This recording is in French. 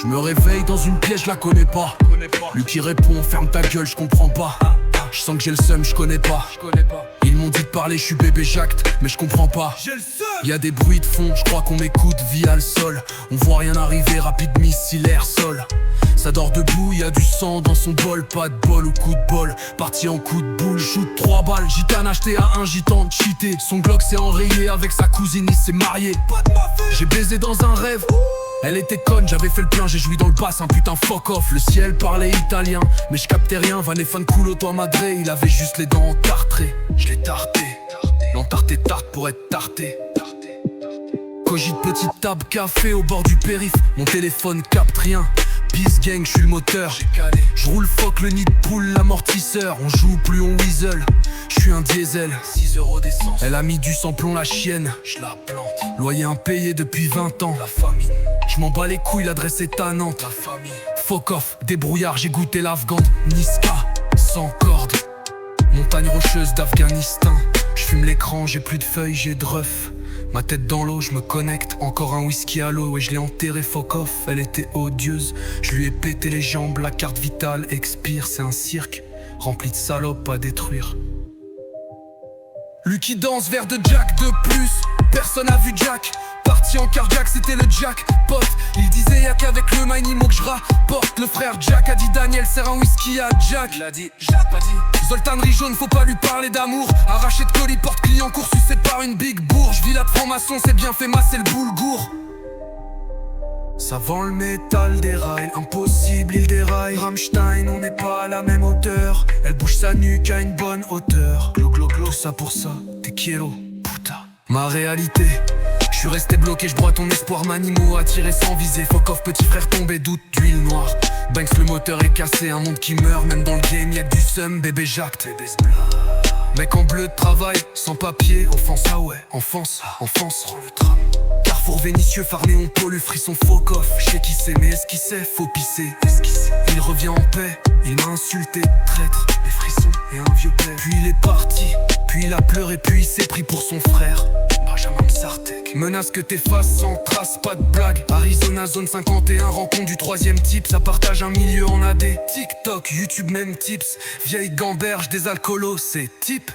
Je me réveille dans une pièce, je la connais pas. Lui qui répond, ferme ta gueule, je comprends pas. Je sens que j'ai le seum, je connais pas. Ils m'ont dit de parler, je suis bébé Jacques, mais je comprends pas. Y'a des bruits de fond, je crois qu'on m'écoute via le sol. On voit rien arriver, rapide missilaire sol. Ça dort debout, y'a du sang dans son bol. Pas de bol ou coup de bol, parti en coup de boule. Shoot 3 balles, gitane acheté à un gitan cheaté. Son Glock s'est enrayé avec sa cousine, il s'est marié. J'ai baisé dans un rêve. Elle était conne, j'avais fait le plein, j'ai joui dans le bassin, putain fuck off. Le ciel parlait italien, mais je captais rien. Van et fan culo toi madre, il avait juste les dents entartrées. Je l'ai tarté, l'entarté tarte pour être tarté. Cogite petite table café au bord du périph', mon téléphone capte rien. Peace gang, j'suis le moteur. J'roule fuck le nid de poule, l'amortisseur. On joue plus, on weasel. J'suis un diesel. 6 € d'essence. Elle a mis du samplon la chienne. J'la plante. Loyer impayé depuis 20 ans. La famille. J'm'en bats les couilles, l'adresse est à Nantes. La famille. Fuck off, débrouillard, j'ai goûté l'Afghan. Niska, sans corde. Montagne rocheuse d'Afghanistan. J'fume l'écran, j'ai plus de feuilles, j'ai de refs. Ma tête dans l'eau, je me connecte, encore un whisky à l'eau. Ouais, je l'ai enterré, fuck off, elle était odieuse. Je lui ai pété les jambes, la carte vitale expire. C'est un cirque, rempli de salopes à détruire. Lui qui danse vers de Jack de plus. Personne a vu Jack. Parti en cardiaque, c'était le jackpot. Il disait y'a qu'avec le Minimo que je rapporte. Le frère Jack a dit Daniel sert un whisky à Jack. Il a dit, Jack pas dit. Zoltan jaune, faut pas lui parler d'amour. Arraché de colis, porte client, court sucé par une big bourge. Vis la franc-maçon, c'est bien fait masser le boulgour. Ça vend le métal des rails, impossible il déraille. Rammstein, on n'est pas à la même hauteur. Elle bouge sa nuque à une bonne hauteur. Glo glo glo, tout ça pour ça, t'es quiero, putain. Ma réalité, je suis resté bloqué, je broie ton espoir. Manimo attiré sans viser, fuck off petit frère tombé, doute d'huile noire. Banks le moteur est cassé, un monde qui meurt. Même dans le game y'a que du seum, bébé Jacques. Mec en bleu de travail, sans papier, enfance ah ouais, enfance, rend le tram. Carrefour vénitieux, farnéon, pollue, frisson, fuck off. Je sais qui c'est, mais est-ce qu'il sait, faut pisser. Il revient en paix, il m'a insulté, traître, des frissons et un vieux père. Puis il est parti, puis il a pleuré, puis il s'est pris pour son frère. Benjamin Sartek. Menace que t'effaces sans trace, pas de blague. Arizona zone 51, rencontre du troisième type. Ça partage un milieu en AD. TikTok, YouTube même tips. Vieille gamberge des alcoolos, c'est type.